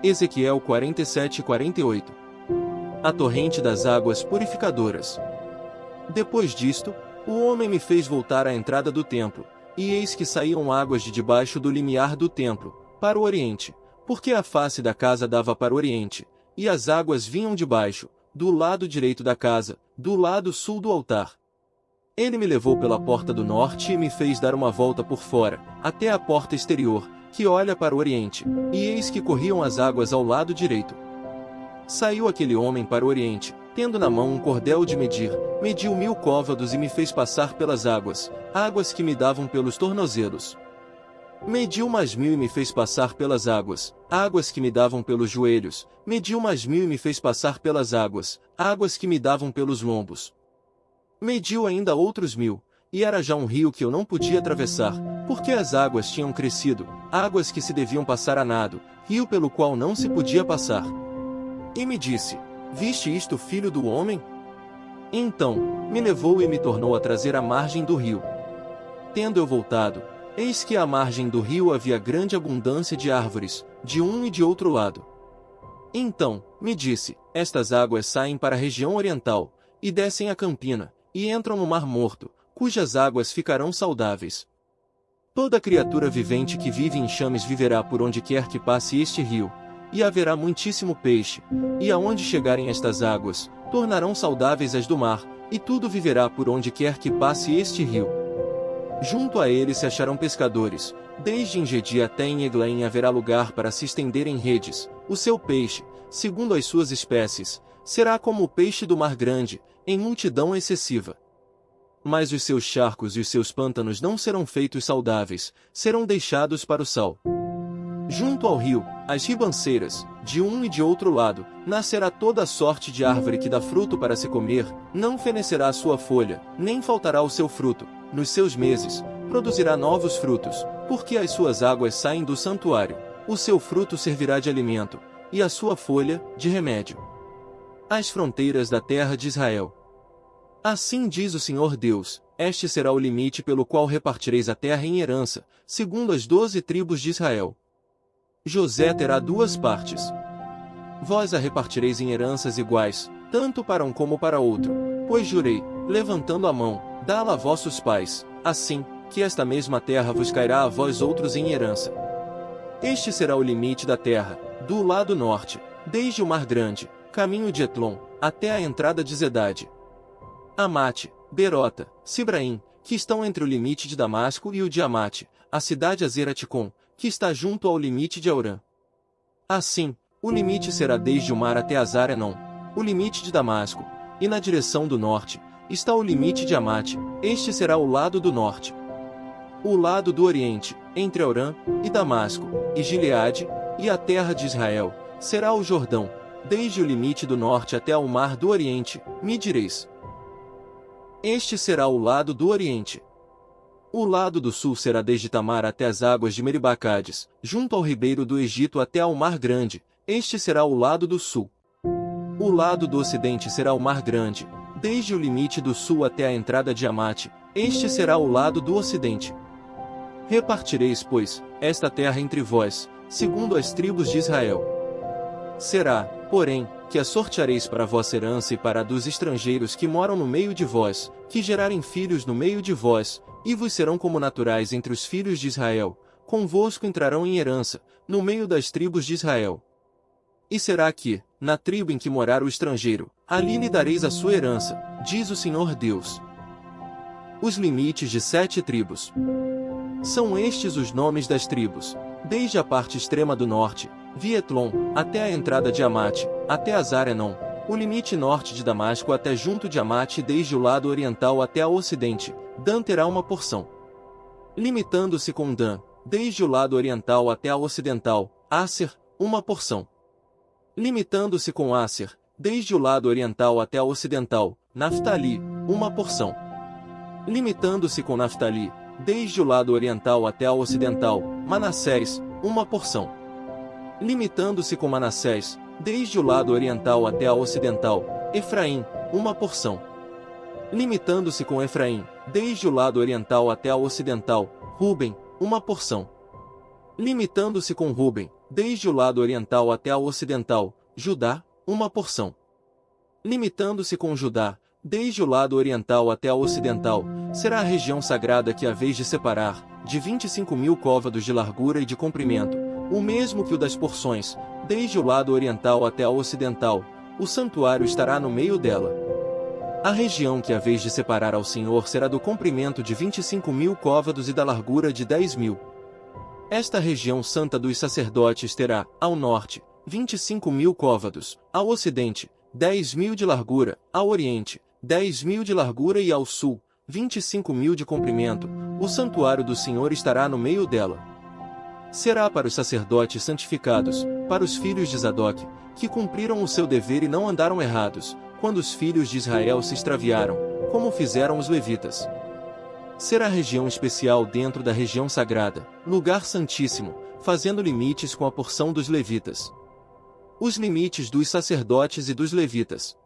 Ezequiel 47:48. A torrente das águas purificadoras. Depois disto, o homem me fez voltar à entrada do templo, e eis que saíam águas de debaixo do limiar do templo, para o oriente, porque a face da casa dava para o oriente, e as águas vinham de baixo, do lado direito da casa, do lado sul do altar. Ele me levou pela porta do norte e me fez dar uma volta por fora, até a porta exterior, que olha para o oriente, e eis que corriam as águas ao lado direito. Saiu aquele homem para o oriente, tendo na mão um cordel de medir, mediu 1000 côvados e me fez passar pelas águas, águas que me davam pelos tornozelos. Mediu mais 1000 e me fez passar pelas águas, águas que me davam pelos joelhos, mediu mais 1000 e me fez passar pelas águas, águas que me davam pelos lombos. Mediu ainda outros 1000, e era já um rio que eu não podia atravessar, porque as águas tinham crescido, águas que se deviam passar a nado, rio pelo qual não se podia passar. E me disse: viste isto, filho do homem? Então, me levou e me tornou a trazer à margem do rio. Tendo eu voltado, eis que à margem do rio havia grande abundância de árvores, de um e de outro lado. Então, me disse, estas águas saem para a região oriental, e descem a Campina, e entram no Mar Morto, cujas águas ficarão saudáveis. Toda criatura vivente que vive em chames viverá por onde quer que passe este rio, e haverá muitíssimo peixe, e aonde chegarem estas águas, tornarão saudáveis as do mar, e tudo viverá por onde quer que passe este rio. Junto a ele se acharão pescadores, desde Engedi até em Eglaim haverá lugar para se estenderem redes, o seu peixe, segundo as suas espécies, será como o peixe do mar grande, em multidão excessiva. Mas os seus charcos e os seus pântanos não serão feitos saudáveis, serão deixados para o sal. Junto ao rio, as ribanceiras, de um e de outro lado, nascerá toda a sorte de árvore que dá fruto para se comer, não fenecerá a sua folha, nem faltará o seu fruto, nos seus meses, produzirá novos frutos, porque as suas águas saem do santuário, o seu fruto servirá de alimento, e a sua folha, de remédio. As fronteiras da terra de Israel. Assim diz o Senhor Deus, este será o limite pelo qual repartireis a terra em herança, segundo as 12 tribos de Israel. José terá 2 partes. Vós a repartireis em heranças iguais, tanto para um como para outro, pois jurei, levantando a mão, dá-la a vossos pais, assim, que esta mesma terra vos cairá a vós outros em herança. Este será o limite da terra, do lado norte, desde o Mar Grande, caminho de Etlon, até a entrada de Zedade. Amate, Berota, Sibraim, que estão entre o limite de Damasco e o de Amate, a cidade Azeraticom, que está junto ao limite de Aurã. Assim, o limite será desde o mar até Azar-Enon, o limite de Damasco, e na direção do norte, está o limite de Amate, este será o lado do norte. O lado do oriente, entre Aurã e Damasco, e Gileade, e a terra de Israel, será o Jordão, desde o limite do norte até ao mar do oriente, me direis. Este será o lado do oriente. O lado do sul será desde Tamar até as águas de Meribacades, junto ao ribeiro do Egito até ao Mar Grande, este será o lado do sul. O lado do ocidente será o Mar Grande, desde o limite do sul até a entrada de Amate, este será o lado do ocidente. Repartireis, pois, esta terra entre vós, segundo as tribos de Israel. Será, porém, que a sorteareis para a vossa herança e para a dos estrangeiros que moram no meio de vós, que gerarem filhos no meio de vós, e vos serão como naturais entre os filhos de Israel, convosco entrarão em herança, no meio das tribos de Israel. E será que, na tribo em que morar o estrangeiro, ali lhe dareis a sua herança, diz o Senhor Deus. Os limites de 7 tribos. São estes os nomes das tribos, desde a parte extrema do norte, Vietlon, até a entrada de Amate, até Azar-Enon, o limite norte de Damasco até junto de Amate e desde o lado oriental até o ocidente, Dan terá uma porção. Limitando-se com Dan, desde o lado oriental até a ocidental, Asser, uma porção. Limitando-se com Asser, desde o lado oriental até a ocidental, Naftali, uma porção. Limitando-se com Naftali, desde o lado oriental até a ocidental, Manassés, uma porção. Limitando-se com Manassés, desde o lado oriental até a ocidental, Efraim, uma porção. Limitando-se com Efraim, desde o lado oriental até a ocidental, Ruben, uma porção. Limitando-se com Ruben, desde o lado oriental até ao ocidental, Judá, uma porção. Limitando-se com Judá, desde o lado oriental até ao ocidental, será a região sagrada que haveis de separar, de 25.000 côvados de largura e de comprimento, o mesmo que o das porções, desde o lado oriental até ao ocidental, o santuário estará no meio dela. A região que haveis de separar ao Senhor será do comprimento de 25.000 côvados e da largura de 10.000. Esta região santa dos sacerdotes terá, ao norte, 25.000 côvados, ao ocidente, 10.000 de largura, ao oriente, 10.000 de largura e ao sul, 25.000 de comprimento. O santuário do Senhor estará no meio dela. Será para os sacerdotes santificados, para os filhos de Zadok, que cumpriram o seu dever e não andaram errados, quando os filhos de Israel se extraviaram, como fizeram os levitas. Será região especial dentro da região sagrada, lugar santíssimo, fazendo limites com a porção dos levitas. Os limites dos sacerdotes e dos levitas.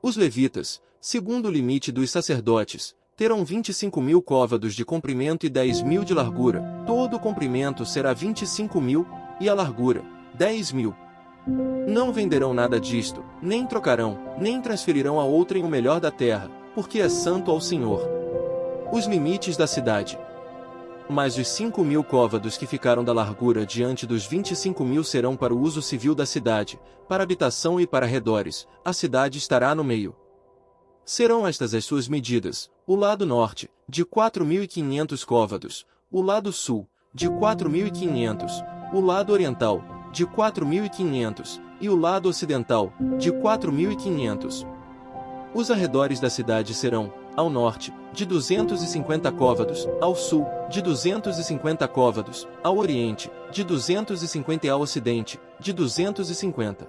Os levitas, segundo o limite dos sacerdotes, terão 25.000 côvados de comprimento e 10.000 de largura. Todo o comprimento será 25.000, e a largura, 10.000. Não venderão nada disto, nem trocarão, nem transferirão a outrem o melhor da terra, porque é santo ao Senhor. Os limites da cidade. Mas os 5.000 côvados que ficaram da largura diante dos 25.000 serão para o uso civil da cidade, para habitação e para arredores. A cidade estará no meio. Serão estas as suas medidas: o lado norte, de 4.500 côvados, o lado sul, de 4.500, o lado oriental, de 4.500, e o lado ocidental, de 4.500. Os arredores da cidade serão, ao norte, de 250 côvados, ao sul, de 250 côvados, ao oriente, de 250 e ao ocidente, de 250.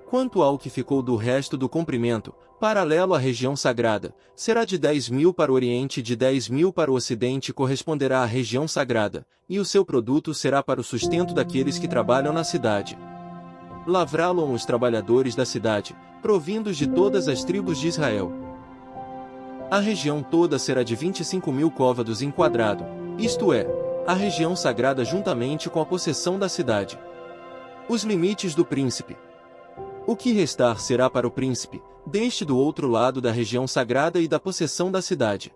Quanto ao que ficou do resto do comprimento, paralelo à região sagrada, será de 10.000 para o oriente e de 10.000 para o ocidente, corresponderá à região sagrada, e o seu produto será para o sustento daqueles que trabalham na cidade. Lavrá-lo os trabalhadores da cidade, provindos de todas as tribos de Israel. A região toda será de 25.000 côvados em quadrado, isto é, a região sagrada juntamente com a possessão da cidade. Os limites do príncipe. O que restar será para o príncipe, deste do outro lado da região sagrada e da possessão da cidade.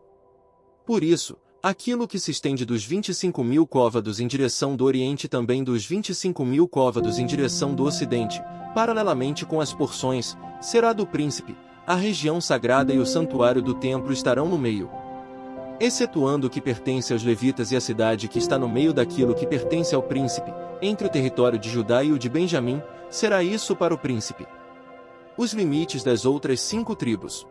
Por isso, aquilo que se estende dos 25.000 côvados em direção do oriente também dos 25.000 côvados em direção do ocidente, paralelamente com as porções, será do príncipe. A região sagrada e o santuário do templo estarão no meio. Excetuando o que pertence aos levitas e a cidade que está no meio daquilo que pertence ao príncipe, entre o território de Judá e o de Benjamim, será isso para o príncipe. Os limites das outras 5 tribos.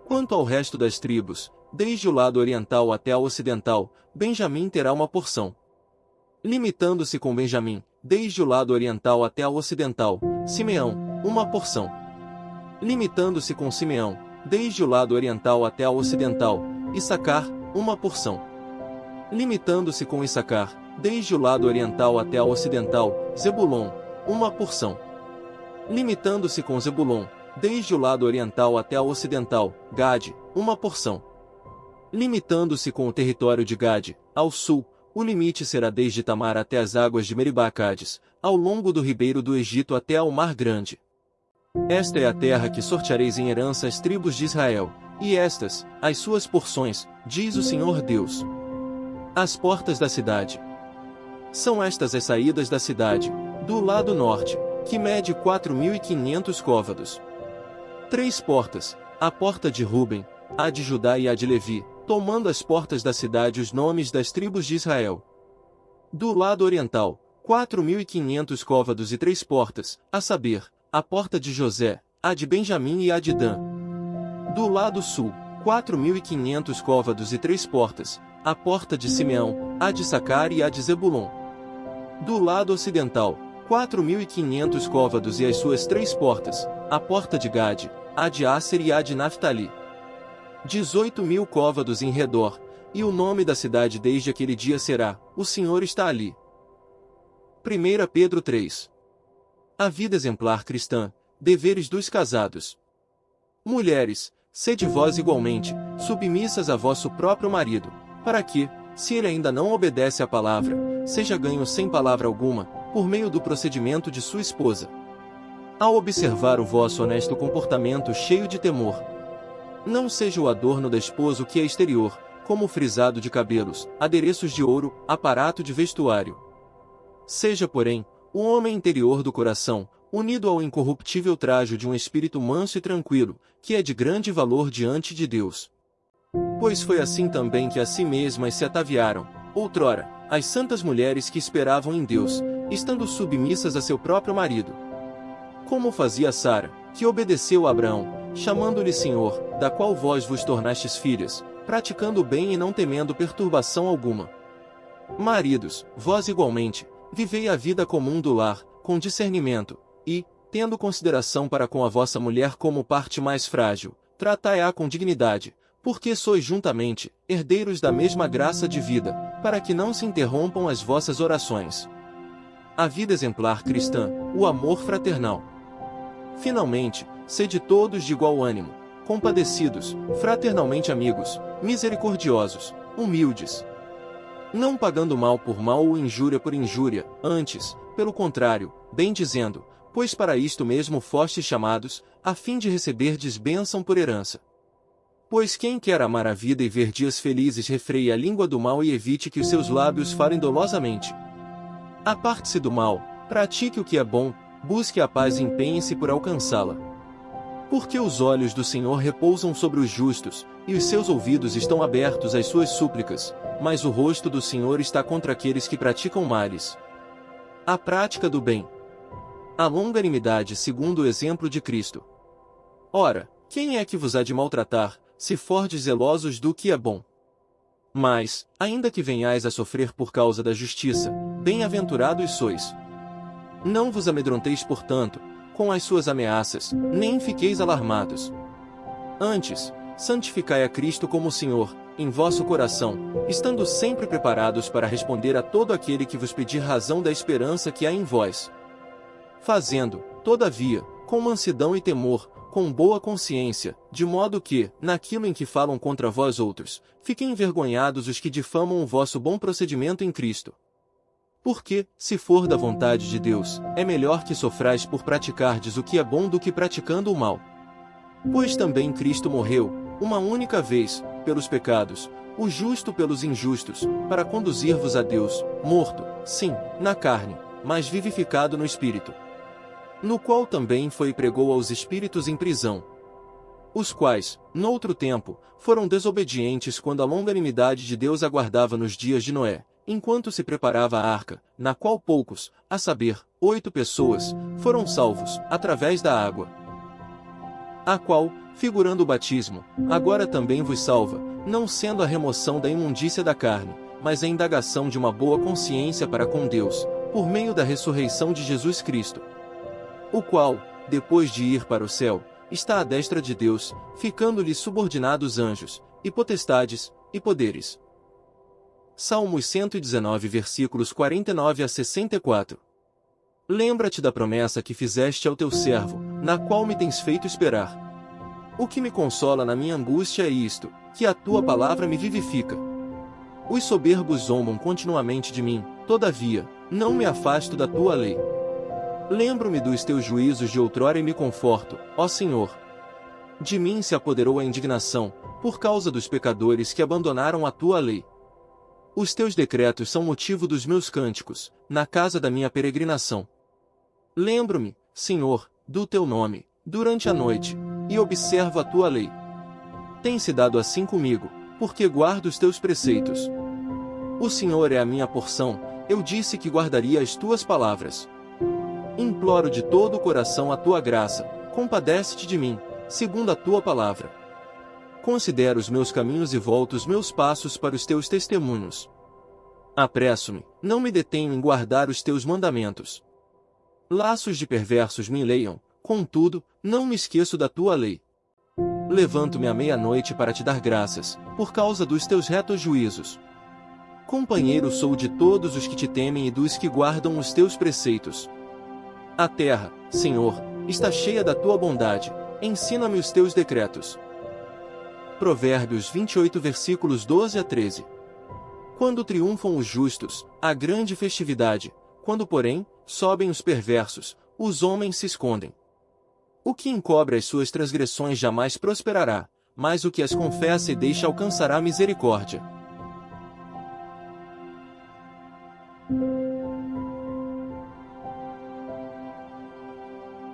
Quanto ao resto das tribos, desde o lado oriental até ao ocidental, Benjamim terá uma porção. Limitando-se com Benjamim, desde o lado oriental até ao ocidental, Simeão, uma porção. Limitando-se com Simeão, desde o lado oriental até ao ocidental, Issacar, uma porção. Limitando-se com Issacar, desde o lado oriental até ao ocidental, Zebulon, uma porção. Limitando-se com Zebulon, desde o lado oriental até ao ocidental, Gade, uma porção. Limitando-se com o território de Gade, ao sul, o limite será desde Tamar até as águas de Meribá-Cades, ao longo do ribeiro do Egito até ao Mar Grande. Esta é a terra que sorteareis em herança às tribos de Israel, e estas, as suas porções, diz o Senhor Deus. As portas da cidade. São estas as saídas da cidade, do lado norte, que mede 4.500 côvados. 3 portas, a porta de Ruben, a de Judá e a de Levi, tomando as portas da cidade os nomes das tribos de Israel. Do lado oriental, 4.500 côvados e 3 portas, a saber, a porta de José, a de Benjamim e a de Dan. Do lado sul, 4.500 côvados e 3 portas, a porta de Simeão, a de Issacar e a de Zebulon. Do lado ocidental, 4.500 côvados e as suas 3 portas, a porta de Gade, a de Asser e a de Naftali. 18.000 côvados em redor, e o nome da cidade desde aquele dia será: o Senhor está ali. 1 Pedro 3. A vida exemplar cristã, deveres dos casados. Mulheres, sede vós igualmente, submissas a vosso próprio marido, para que, se ele ainda não obedece à palavra, seja ganho sem palavra alguma, por meio do procedimento de sua esposa. Ao observar o vosso honesto comportamento cheio de temor, não seja o adorno da esposa o que é exterior, como o frisado de cabelos, adereços de ouro, aparato de vestuário. Seja, porém, o homem interior do coração, unido ao incorruptível trajo de um espírito manso e tranquilo, que é de grande valor diante de Deus. Pois foi assim também que a si mesmas se ataviaram, outrora, as santas mulheres que esperavam em Deus, estando submissas a seu próprio marido. Como fazia Sara, que obedeceu a Abraão, chamando-lhe Senhor, da qual vós vos tornastes filhas, praticando o bem e não temendo perturbação alguma. Maridos, vós igualmente, vivei a vida comum do lar, com discernimento, e, tendo consideração para com a vossa mulher como parte mais frágil, tratai-a com dignidade, porque sois juntamente herdeiros da mesma graça de vida, para que não se interrompam as vossas orações. A vida exemplar cristã, o amor fraternal. Finalmente, sede todos de igual ânimo, compadecidos, fraternalmente amigos, misericordiosos, humildes, não pagando mal por mal ou injúria por injúria, antes, pelo contrário, bem dizendo, pois para isto mesmo fostes chamados, a fim de receberdes bênção por herança. Pois quem quer amar a vida e ver dias felizes refreie a língua do mal e evite que os seus lábios falem dolosamente. Aparte-se do mal, pratique o que é bom, busque a paz e empenhe-se por alcançá-la. Porque os olhos do Senhor repousam sobre os justos, e os seus ouvidos estão abertos às suas súplicas, mas o rosto do Senhor está contra aqueles que praticam males. A prática do bem. A longanimidade segundo o exemplo de Cristo. Ora, quem é que vos há de maltratar, se fordes zelosos do que é bom? Mas, ainda que venhais a sofrer por causa da justiça, bem-aventurados sois. Não vos amedronteis, portanto, com as suas ameaças, nem fiqueis alarmados. Antes, santificai a Cristo como Senhor, em vosso coração, estando sempre preparados para responder a todo aquele que vos pedir razão da esperança que há em vós. Fazendo, todavia, com mansidão e temor, com boa consciência, de modo que, naquilo em que falam contra vós outros, fiquem envergonhados os que difamam o vosso bom procedimento em Cristo. Porque, se for da vontade de Deus, é melhor que sofrais por praticardes o que é bom do que praticando o mal. Pois também Cristo morreu, uma única vez, pelos pecados, o justo pelos injustos, para conduzir-vos a Deus, morto, sim, na carne, mas vivificado no Espírito. No qual também foi e pregou aos espíritos em prisão, os quais, noutro tempo, foram desobedientes quando a longanimidade de Deus aguardava nos dias de Noé, enquanto se preparava a arca, na qual poucos, a saber, 8 pessoas, foram salvos, através da água. A qual, figurando o batismo, agora também vos salva, não sendo a remoção da imundícia da carne, mas a indagação de uma boa consciência para com Deus, por meio da ressurreição de Jesus Cristo. O qual, depois de ir para o céu, está à destra de Deus, ficando-lhe subordinados anjos, e potestades, e poderes. Salmos 119 versículos 49 a 64. Lembra-te da promessa que fizeste ao teu servo, na qual me tens feito esperar. O que me consola na minha angústia é isto, que a tua palavra me vivifica. Os soberbos zombam continuamente de mim, todavia, não me afasto da tua lei. Lembro-me dos teus juízos de outrora e me conforto, ó Senhor. De mim se apoderou a indignação, por causa dos pecadores que abandonaram a tua lei. Os teus decretos são motivo dos meus cânticos, na casa da minha peregrinação. Lembro-me, Senhor, do teu nome, durante a noite, e observo a tua lei. Tem-se dado assim comigo, porque guardo os teus preceitos. O Senhor é a minha porção, eu disse que guardaria as tuas palavras. Imploro de todo o coração a tua graça, compadece-te de mim, segundo a tua palavra. Considero os meus caminhos e volto os meus passos para os teus testemunhos. Apresso-me, não me detenho em guardar os teus mandamentos. Laços de perversos me enleiam, contudo, não me esqueço da tua lei. Levanto-me à meia-noite para te dar graças, por causa dos teus retos juízos. Companheiro sou de todos os que te temem e dos que guardam os teus preceitos. A terra, Senhor, está cheia da tua bondade, ensina-me os teus decretos. Provérbios 28 versículos 12 a 13. Quando triunfam os justos, há grande festividade. Quando, porém, sobem os perversos, os homens se escondem. O que encobre as suas transgressões jamais prosperará, mas o que as confessa e deixa alcançará misericórdia.